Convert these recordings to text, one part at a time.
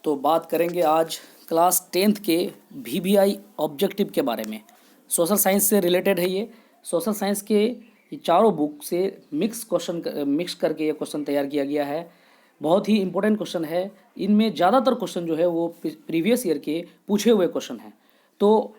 तो बात करेंगे आज क्लास 10th के VBI ऑब्जेक्टिव के बारे में। सोशल साइंस से रिलेटेड है ये। सोशल साइंस के ये चारों बुक से मिक्स करके ये क्वेश्चन तैयार किया गया है। बहुत ही इंपॉर्टेंट क्वेश्चन है। इनमें ज़्यादातर क्वेश्चन जो है वो प्रीवियस ईयर के पूछे हुए क्वेश्चन हैं। तो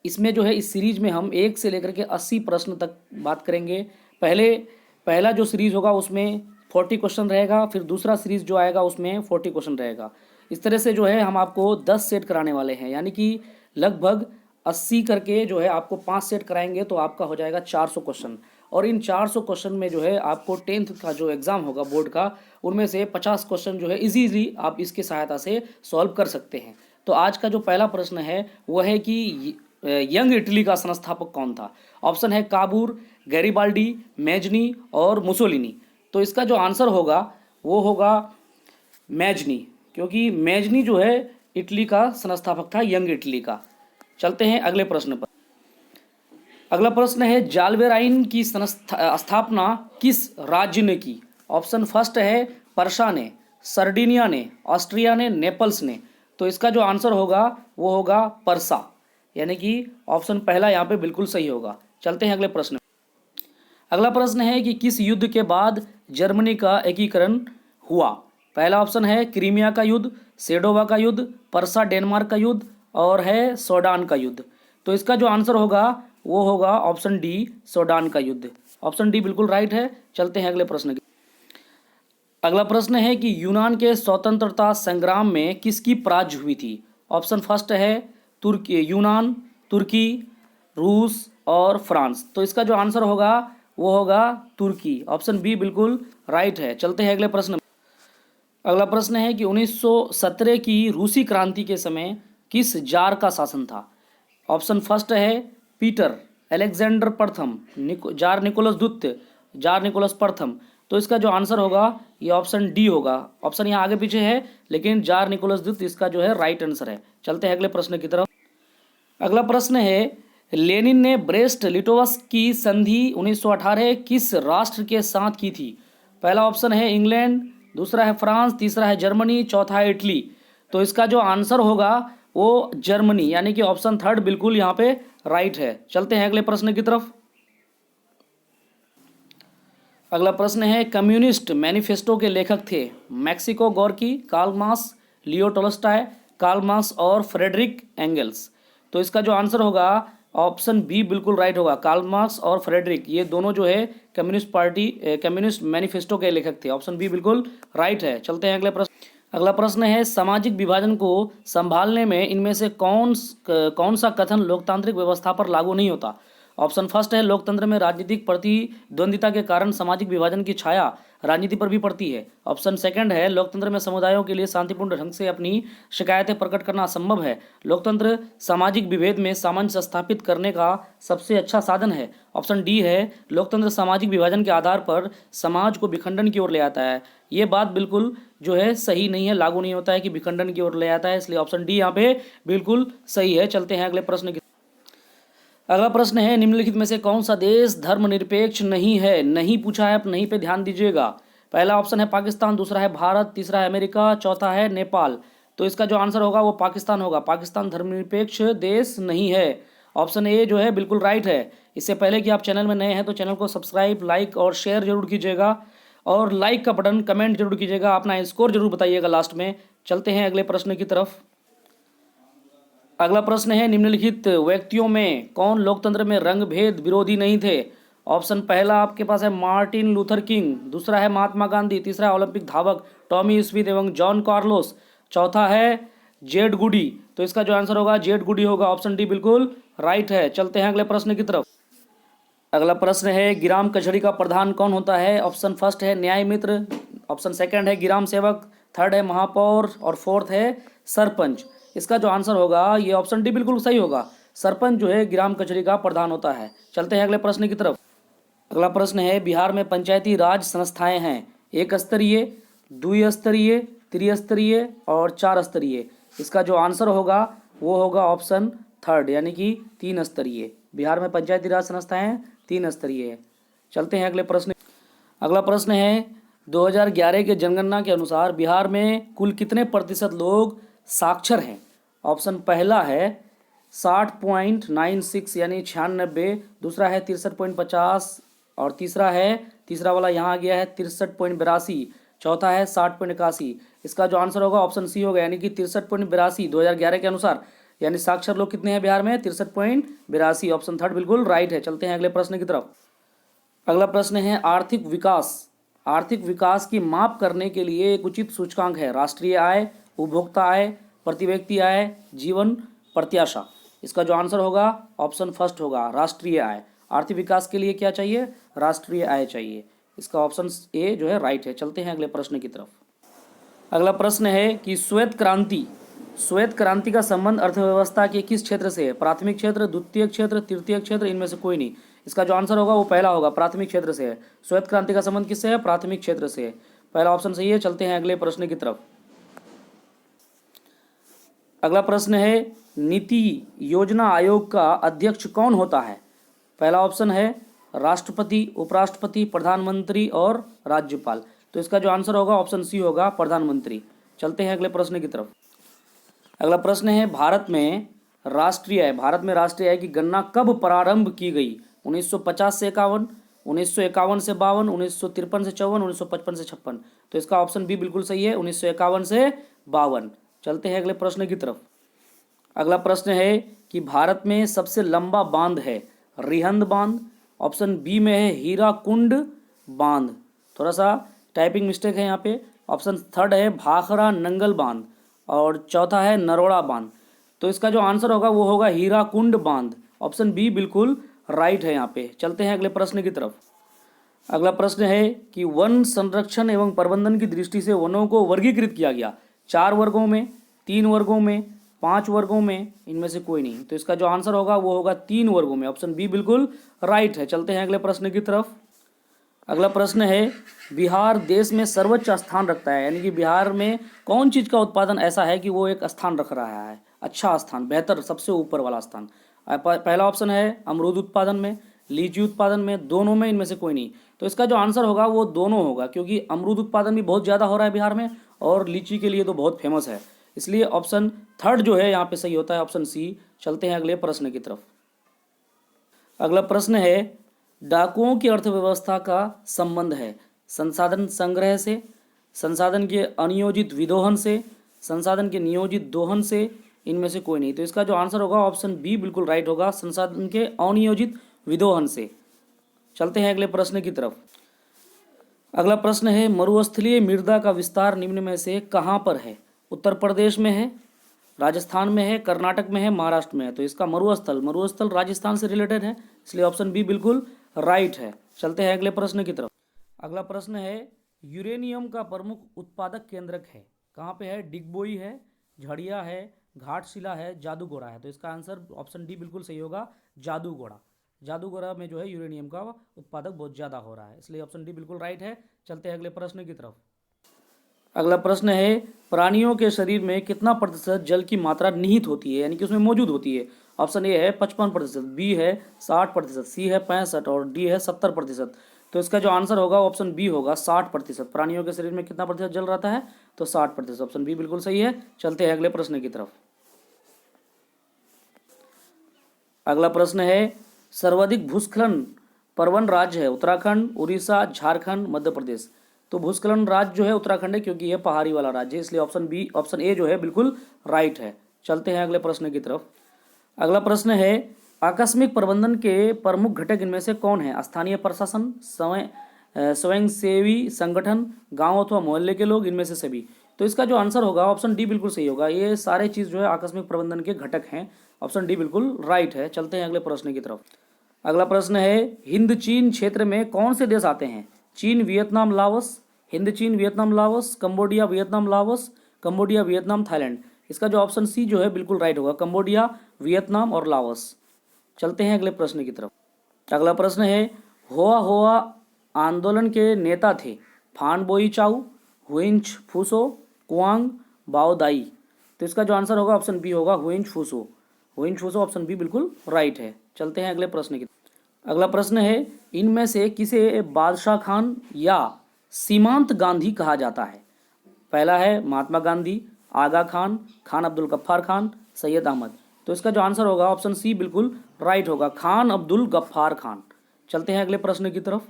इसमें जो है इस सीरीज में हम 1 से लेकर के 80 प्रश्न तक बात करेंगे। पहला जो सीरीज होगा उसमें 40 क्वेश्चन रहेगा, फिर दूसरा सीरीज जो आएगा उसमें 40 क्वेश्चन रहेगा। इस तरह से जो है हम आपको 10 सेट कराने वाले हैं, यानी कि लगभग 80 करके जो है आपको 5 सेट कराएंगे तो आपका हो जाएगा 400 क्वेश्चन। और इन 400 क्वेश्चन में जो है आपको 10th का जो एग्ज़ाम होगा बोर्ड का, उनमें से 50 क्वेश्चन जो है इजीली आप इसकी सहायता से सॉल्व कर सकते हैं। तो आज का जो पहला प्रश्न है वह है कि यंग इटली का संस्थापक कौन था। ऑप्शन है काबूर, गैरिबाल्डी, मैजनी और मुसोलिनी। तो इसका जो आंसर होगा वो होगा मैजनी, क्योंकि मैजनी जो है इटली का संस्थापक था, यंग इटली का। चलते हैं अगले प्रश्न पर। अगला प्रश्न है जाल्बेराइन की स्थापना किस राज्य ने की। ऑप्शन फर्स्ट है पर्सा ने, सर्डिनिया ने, ऑस्ट्रिया ने, नेपल्स ने। तो इसका जो आंसर होगा वो होगा पर्सा, यानी कि ऑप्शन पहला यहाँ पे बिल्कुल सही होगा। चलते हैं अगले प्रश्न। अगला प्रश्न है कि किस युद्ध के बाद जर्मनी का एकीकरण हुआ। पहला ऑप्शन है क्रीमिया का युद्ध, सेडोवा का युद्ध, पर्सा डेनमार्क का युद्ध और है सोडान का युद्ध। तो इसका जो आंसर होगा वो होगा ऑप्शन डी, सोडान का युद्ध। ऑप्शन डी बिल्कुल राइट है। चलते हैं अगले प्रश्न की। अगला प्रश्न है कि यूनान के स्वतंत्रता संग्राम में किसकी पराजय हुई थी। ऑप्शन फर्स्ट है यूनान, तुर्की, रूस और फ्रांस। तो इसका जो आंसर होगा वो होगा तुर्की। ऑप्शन बी बिल्कुल राइट है। चलते हैं अगले प्रश्न। अगला प्रश्न है कि 1917 की रूसी क्रांति के समय किस जार का शासन था। ऑप्शन फर्स्ट है पीटर अलेक्जेंडर प्रथम, जार निकोलस द्वितीय, जार निकोलस प्रथम। तो इसका जो आंसर होगा ये ऑप्शन डी होगा। ऑप्शन यहाँ आगे पीछे है लेकिन जार निकोलस द्वितीय इसका जो है राइट आंसर है। चलते हैं अगले प्रश्न की तरफ। अगला प्रश्न है लेनिन ने ब्रेस्ट लिटोवस्क की संधि 1918 किस राष्ट्र के साथ की थी। पहला ऑप्शन है इंग्लैंड, दूसरा है फ्रांस, तीसरा है जर्मनी, चौथा है इटली। तो इसका जो आंसर होगा वो जर्मनी, यानी कि ऑप्शन थर्ड बिल्कुल यहाँ पे राइट है। चलते हैं अगले प्रश्न की तरफ। अगला प्रश्न है कम्युनिस्ट मैनिफेस्टो के लेखक थे Maxim Gorky, Karl Marx, Leo Tolstoy, Karl Marx और फ्रेडरिक एंगल्स। तो इसका जो आंसर होगा ऑप्शन बी बिल्कुल राइट होगा। कार्ल मार्क्स और फ्रेडरिक ये दोनों जो है कम्युनिस्ट मैनिफेस्टो के लेखक थे। ऑप्शन बी बिल्कुल राइट है। चलते हैं अगले प्रश्न। अगला प्रश्न है सामाजिक विभाजन को संभालने में इनमें से कौन सा कथन लोकतांत्रिक व्यवस्था पर लागू नहीं होता। ऑप्शन फर्स्ट है लोकतंत्र में राजनीतिक प्रतिद्वंदिता के कारण सामाजिक विभाजन की छाया राजनीति पर भी पड़ती है। ऑप्शन सेकंड है लोकतंत्र में समुदायों के लिए शांतिपूर्ण ढंग से अपनी शिकायतें प्रकट करना असंभव है। लोकतंत्र सामाजिक विभेद में सामंजस्य स्थापित करने का सबसे अच्छा साधन है। ऑप्शन डी है लोकतंत्र सामाजिक विभाजन के आधार पर समाज को विखंडन की ओर ले आता है। ये बात बिल्कुल जो है सही नहीं है, लागू नहीं होता है कि विखंडन की ओर ले आता है, इसलिए ऑप्शन डी यहाँ पे बिल्कुल सही है। चलते हैं अगले प्रश्न की। अगला प्रश्न है निम्नलिखित में से कौन सा देश धर्मनिरपेक्ष नहीं है। नहीं पूछा है, आप नहीं पे ध्यान दीजिएगा। पहला ऑप्शन है पाकिस्तान, दूसरा है भारत, तीसरा है अमेरिका, चौथा है नेपाल। तो इसका जो आंसर होगा वो पाकिस्तान होगा। पाकिस्तान धर्मनिरपेक्ष देश नहीं है। ऑप्शन ए जो है बिल्कुल राइट है। इससे पहले कि आप चैनल में नए हैं तो चैनल को सब्सक्राइब, लाइक और शेयर जरूर कीजिएगा और लाइक का बटन कमेंट जरूर कीजिएगा, अपना स्कोर जरूर बताइएगा लास्ट में। चलते हैं अगले प्रश्न की तरफ। अगला प्रश्न है निम्नलिखित व्यक्तियों में कौन लोकतंत्र में रंग भेद विरोधी नहीं थे। ऑप्शन पहला आपके पास है मार्टिन लूथर किंग, दूसरा है महात्मा गांधी, तीसरा है ओलंपिक धावक टॉमी स्मिथ एवं जॉन कार्लोस, चौथा है जेड गुडी। तो इसका जो आंसर होगा जेड गुडी होगा। ऑप्शन डी बिल्कुल राइट है। चलते हैं अगले प्रश्न की तरफ। अगला प्रश्न है ग्राम कचहरी का प्रधान कौन होता है। ऑप्शन फर्स्ट है न्याय मित्र, ऑप्शन सेकंड है ग्राम सेवक, थर्ड है महापौर और फोर्थ है सरपंच। इसका जो आंसर होगा ये ऑप्शन डी बिल्कुल सही होगा। सरपंच जो है ग्राम कचहरी का प्रधान होता है। चलते हैं अगले प्रश्न की तरफ। अगला प्रश्न है बिहार में पंचायती राज संस्थाएं हैं एक स्तरीय, द्विस्तरीय, त्रिस्तरीय और 4 स्तरीय। इसका जो आंसर होगा वो होगा ऑप्शन थर्ड, यानी कि 3 स्तरीय। बिहार में पंचायती राज संस्थाएं 3 स्तरीय है। चलते हैं अगले प्रश्न। अगला प्रश्न है 2011 के जनगणना के अनुसार बिहार में कुल कितने प्रतिशत लोग साक्षर हैं? ऑप्शन पहला है 60.96 यानी 96, दूसरा है 63.50 और तीसरा वाला यहाँ आ गया है 63.82, चौथा है 60.81। इसका जो आंसर होगा ऑप्शन सी होगा, यानी कि 63.82 2011 के अनुसार, यानी साक्षर लोग कितने हैं बिहार में? 63.82। ऑप्शन थर्ड बिल्कुल राइट है। चलते हैं अगले प्रश्न की तरफ। अगला प्रश्न है आर्थिक विकास। आर्थिक विकास की माप करने के लिए एक उचित सूचकांक है राष्ट्रीय आय, उपभोक्ता आय, प्रति व्यक्ति आय, जीवन प्रत्याशा। इसका जो आंसर होगा ऑप्शन फर्स्ट होगा, राष्ट्रीय आय। आर्थिक विकास के लिए क्या चाहिए? राष्ट्रीय आय चाहिए। इसका ऑप्शन ए जो है राइट है। चलते हैं अगले प्रश्न की तरफ। अगला प्रश्न है कि श्वेत क्रांति का संबंध अर्थव्यवस्था के किस क्षेत्र से है? प्राथमिक क्षेत्र, द्वितीय क्षेत्र, तृतीय क्षेत्र, इनमें से कोई नहीं। इसका जो आंसर होगा वो पहला होगा, प्राथमिक क्षेत्र से है। श्वेत क्रांति का संबंध किससे है? प्राथमिक क्षेत्र से है। पहला ऑप्शन सही है। चलते हैं अगले प्रश्न की तरफ। अगला प्रश्न है नीति योजना आयोग का अध्यक्ष कौन होता है? पहला ऑप्शन है राष्ट्रपति, उपराष्ट्रपति, प्रधानमंत्री और राज्यपाल। तो इसका जो आंसर होगा ऑप्शन सी होगा, प्रधानमंत्री। चलते हैं अगले प्रश्न की तरफ। अगला प्रश्न है भारत में राष्ट्रीय आय की गणना कब प्रारंभ की गई? 1950 से 51, 1951 से 52, 1953 से 54, 1955 से 56। तो इसका ऑप्शन बी बिल्कुल सही है, 1951 से 52। चलते हैं अगले प्रश्न की तरफ। अगला प्रश्न है कि भारत में सबसे लंबा बांध है रिहंद बांध, ऑप्शन बी में है हीराकुंड बांध, थोड़ा सा टाइपिंग मिस्टेक है यहाँ पे। ऑप्शन थर्ड है भाखड़ा नंगल बांध और चौथा है नरोड़ा बांध। तो इसका जो आंसर होगा वो होगा हीराकुंड बांध। ऑप्शन बी बिल्कुल राइट है यहाँ पे। चलते हैं अगले प्रश्न की तरफ। अगला प्रश्न है कि वन संरक्षण एवं प्रबंधन की दृष्टि से वनों को वर्गीकृत किया गया 4 वर्गों में, 3 वर्गों में, 5 वर्गों में, इनमें से कोई नहीं। तो इसका जो आंसर होगा वो होगा 3 वर्गों में। ऑप्शन बी बिल्कुल राइट है। चलते हैं अगले प्रश्न की तरफ। अगला प्रश्न है बिहार देश में सर्वोच्च स्थान रखता है, यानी कि बिहार में कौन चीज़ का उत्पादन ऐसा है कि वो एक स्थान रख रहा है, अच्छा स्थान, बेहतर, सबसे ऊपर वाला स्थान। पहला ऑप्शन है अमरूद उत्पादन में, लीची उत्पादन में, दोनों में, इनमें से कोई नहीं। तो इसका जो आंसर होगा वो दोनों होगा, क्योंकि अमरूद उत्पादन भी बहुत ज़्यादा हो रहा है बिहार में और लीची के लिए तो बहुत फेमस है। इसलिए ऑप्शन थर्ड जो है यहाँ पे सही होता है, ऑप्शन सी। चलते हैं अगले प्रश्न की तरफ। अगला प्रश्न है डाकुओं की अर्थव्यवस्था का संबंध है संसाधन संग्रह से, संसाधन के अनियोजित विदोहन से, संसाधन के नियोजित दोहन से, इनमें से कोई नहीं। तो इसका जो आंसर होगा ऑप्शन बी बिल्कुल राइट होगा, संसाधन के अनियोजित विदोहन से। चलते हैं अगले प्रश्न की तरफ। अगला प्रश्न है मरुस्थलीय मृदा का विस्तार निम्न में से कहाँ पर है? उत्तर प्रदेश में है, राजस्थान में है, कर्नाटक में है, महाराष्ट्र में है। तो इसका मरुस्थल राजस्थान से रिलेटेड है, इसलिए ऑप्शन बी बिल्कुल राइट है। चलते हैं अगले प्रश्न की तरफ। अगला प्रश्न है यूरेनियम का प्रमुख उत्पादक केंद्रक है, कहाँ पे है? डिगबोई है, झड़िया है, घाटशिला है, जादूगोड़ा है। तो इसका आंसर ऑप्शन डी बिल्कुल सही होगा, जादूगोड़ा में जो है यूरेनियम का उत्पादक बहुत ज़्यादा हो रहा है, इसलिए ऑप्शन डी बिल्कुल राइट है। चलते हैं अगले प्रश्न की तरफ। अगला प्रश्न है प्राणियों के शरीर में कितना प्रतिशत जल की मात्रा निहित होती है, यानी कि उसमें मौजूद होती है? ऑप्शन ए है 55%, बी है 60%, सी है 65% और डी है 70%। तो इसका जो आंसर होगा ऑप्शन बी होगा, 60%। प्राणियों के शरीर में कितना प्रतिशत जल रहता है? तो 60%। ऑप्शन बी बिल्कुल सही है। चलते हैं अगले प्रश्न की तरफ। अगला प्रश्न है सर्वाधिक भूस्खलन प्रवण राज्य है उत्तराखंड, उड़ीसा, झारखंड, मध्य प्रदेश। तो भूस्खलन राज्य जो है उत्तराखंड है, क्योंकि यह पहाड़ी वाला राज्य है, इसलिए ऑप्शन ए जो है बिल्कुल राइट है। चलते हैं अगले प्रश्न की तरफ। अगला प्रश्न है आकस्मिक प्रबंधन के प्रमुख घटक इनमें से कौन है? स्थानीय प्रशासन, स्वयंसेवी संगठन, गांव अथवा मोहल्ले के लोग, इनमें से सभी। तो इसका जो आंसर होगा ऑप्शन डी बिल्कुल सही होगा, ये सारे चीज़ जो है आकस्मिक प्रबंधन के घटक हैं। ऑप्शन डी बिल्कुल राइट है। चलते हैं अगले प्रश्न की तरफ। अगला प्रश्न है हिंद चीन क्षेत्र में कौन से देश आते हैं? चीन, वियतनाम, लाओस, हिंद चीन, Vietnam, Laos, Cambodia, Vietnam, Laos, Cambodia, Vietnam, Thailand. इसका जो ऑप्शन सी जो है बिल्कुल राइट होगा, कंबोडिया, वियतनाम और लाओस। चलते हैं अगले प्रश्न की तरफ। अगला प्रश्न है होआ होआ आंदोलन के नेता थे फान बोई चाउ, हुइंच फूसो, कुआंग बाओ दाई। तो इसका जो आंसर होगा ऑप्शन बी होगा, हुइंच फूसो। ऑप्शन बी बिल्कुल राइट है। चलते हैं अगले प्रश्न की। अगला प्रश्न है इनमें से किसे बादशाह खान या सीमांत गांधी कहा जाता है? पहला है महात्मा गांधी, आगा खान, खान अब्दुल गफ्फार खान, सैयद अहमद। तो इसका जो आंसर होगा ऑप्शन सी बिल्कुल राइट होगा, खान अब्दुल गफ्फार खान। चलते हैं अगले प्रश्न की तरफ।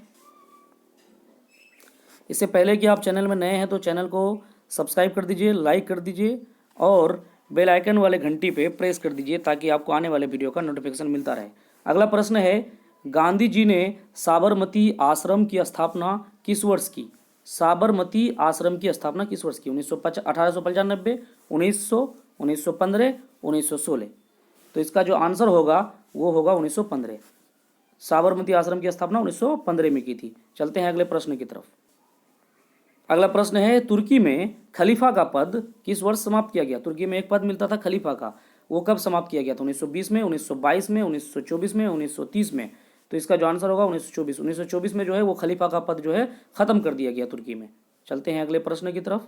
इससे पहले कि आप चैनल में नए हैं तो चैनल को सब्सक्राइब कर दीजिए, लाइक कर दीजिए और बेल आइकन वाले घंटी पे प्रेस कर दीजिए ताकि आपको आने वाले वीडियो का नोटिफिकेशन मिलता रहे। अगला प्रश्न है, गांधी जी ने साबरमती आश्रम की स्थापना किस वर्ष की? साबरमती आश्रम की स्थापना किस वर्ष की? 1895, 1900, 1915, 1916। तो इसका जो आंसर होगा वो होगा 1915। साबरमती आश्रम की स्थापना 1915 में की थी। चलते हैं अगले प्रश्न की तरफ। अगला प्रश्न है, तुर्की में खलीफा का पद किस वर्ष समाप्त किया गया? तुर्की में एक पद मिलता था खलीफा का, वो कब समाप्त किया गया था? 1920 में, 1922 में, 1924 में, 1930 में। तो इसका जो आंसर होगा 1924। 1924 में जो है वो खलीफा का पद जो है खत्म कर दिया गया तुर्की में। चलते हैं अगले प्रश्न की तरफ।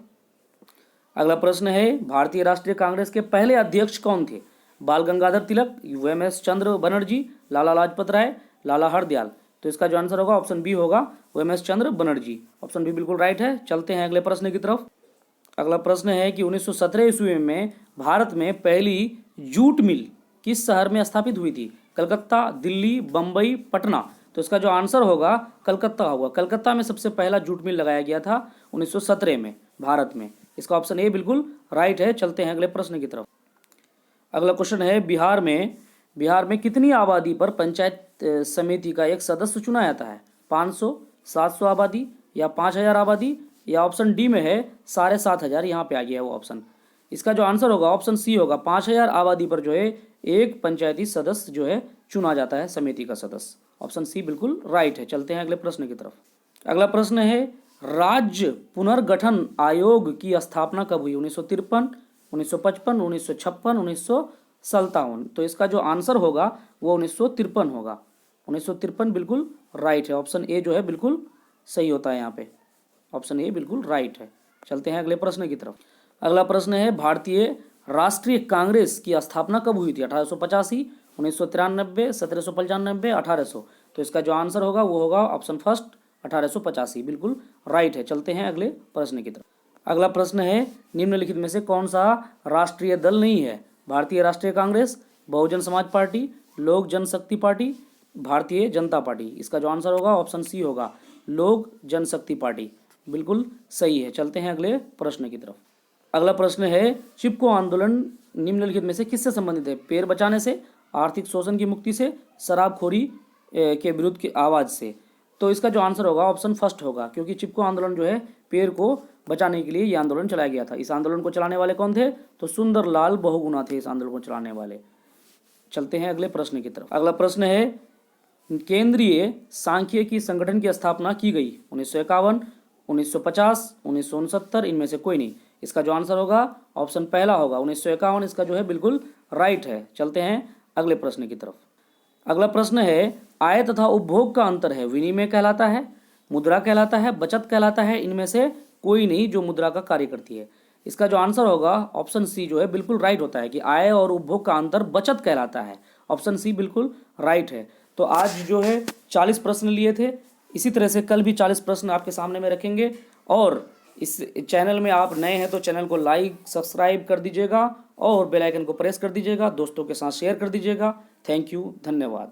अगला प्रश्न है, भारतीय राष्ट्रीय कांग्रेस के पहले अध्यक्ष कौन थे? बाल गंगाधर तिलक, यूएमएस चंद्र बनर्जी, लाला लाजपत राय, लाला हरदयाल। तो इसका जो आंसर होगा ऑप्शन बी होगा, यूएमएस चंद्र बनर्जी। ऑप्शन बी बिल्कुल राइट है। चलते हैं अगले प्रश्न की तरफ। अगला प्रश्न है कि 1917 ईस्वी में भारत में पहली जूट मिल किस शहर में स्थापित हुई थी? कलकत्ता, दिल्ली, बम्बई, पटना। तो इसका जो आंसर होगा कलकत्ता होगा। कलकत्ता में सबसे पहला जूट मिल लगाया गया था 1917 में भारत में। इसका ऑप्शन ए बिल्कुल राइट है। चलते हैं अगले प्रश्न की तरफ। अगला क्वेश्चन है, बिहार में कितनी आबादी पर पंचायत समिति का एक सदस्य चुना जाता है? 500, 700 आबादी या 5000 आबादी, या ऑप्शन डी में है 7500। यहाँ पे आ गया है वो ऑप्शन। इसका जो आंसर होगा ऑप्शन सी होगा, 5000 आबादी पर जो है एक पंचायती सदस्य जो है चुना जाता है, समिति का सदस्य। ऑप्शन सी बिल्कुल राइट है। चलते हैं अगले प्रश्न की तरफ। अगला प्रश्न है, राज्य पुनर्गठन आयोग की स्थापना कब हुई? 1953, 1955, 1956, 1957। तो इसका जो आंसर होगा वो 1953 होगा। 1953 बिल्कुल राइट है। ऑप्शन ए जो है बिल्कुल सही होता है यहाँ पे। ऑप्शन ए बिल्कुल राइट है। चलते हैं अगले प्रश्न की तरफ। अगला प्रश्न है, भारतीय राष्ट्रीय कांग्रेस की स्थापना कब हुई थी? 1885, 1993, 1795, 1800। तो इसका जो आंसर होगा वो होगा ऑप्शन फर्स्ट, 1885 बिल्कुल राइट है। चलते हैं अगले प्रश्न की तरफ। अगला प्रश्न है, निम्नलिखित में से कौन सा राष्ट्रीय दल नहीं है? भारतीय राष्ट्रीय कांग्रेस, बहुजन समाज पार्टी, लोक जनशक्ति पार्टी, भारतीय जनता पार्टी। इसका जो आंसर होगा ऑप्शन सी होगा, लोक जनशक्ति पार्टी। बिल्कुल सही है। चलते हैं अगले प्रश्न की तरफ। अगला प्रश्न है, चिपको आंदोलन निम्नलिखित में से किससे संबंधित है? पेड़ बचाने से, आर्थिक शोषण की मुक्ति से, शराबखोरी के विरुद्ध की आवाज़ से। तो इसका जो आंसर होगा ऑप्शन फर्स्ट होगा, क्योंकि चिपको आंदोलन जो है पेड़ को बचाने के लिए ये आंदोलन चलाया गया था। इस आंदोलन को चलाने वाले कौन थे? तो सुंदरलाल बहुगुणा थे इस आंदोलन को चलाने वाले। चलते हैं अगले प्रश्न की तरफ। अगला प्रश्न है, केंद्रीय सांख्यिकी संगठन की स्थापना की गई 1951, 1950, 1969, इनमें से कोई नहीं। इसका जो आंसर होगा ऑप्शन पहला होगा, 1951। इसका जो है बिल्कुल राइट है। चलते हैं अगले प्रश्न की तरफ। अगला प्रश्न है, आय तथा उपभोग का अंतर है, विनिमय कहलाता है, मुद्रा कहलाता है, बचत कहलाता है, इनमें से कोई नहीं जो मुद्रा का कार्य करती है। इसका जो आंसर होगा ऑप्शन सी जो है बिल्कुल राइट होता है कि आय और उपभोग का अंतर बचत कहलाता है। ऑप्शन सी बिल्कुल राइट है। तो आज जो है 40 प्रश्न लिए थे। इसी तरह से कल भी 40 प्रश्न आपके सामने में रखेंगे। और इस चैनल में आप नए हैं तो चैनल को लाइक सब्सक्राइब कर दीजिएगा और बेल आइकन को प्रेस कर दीजिएगा, दोस्तों के साथ शेयर कर दीजिएगा। थैंक यू, धन्यवाद।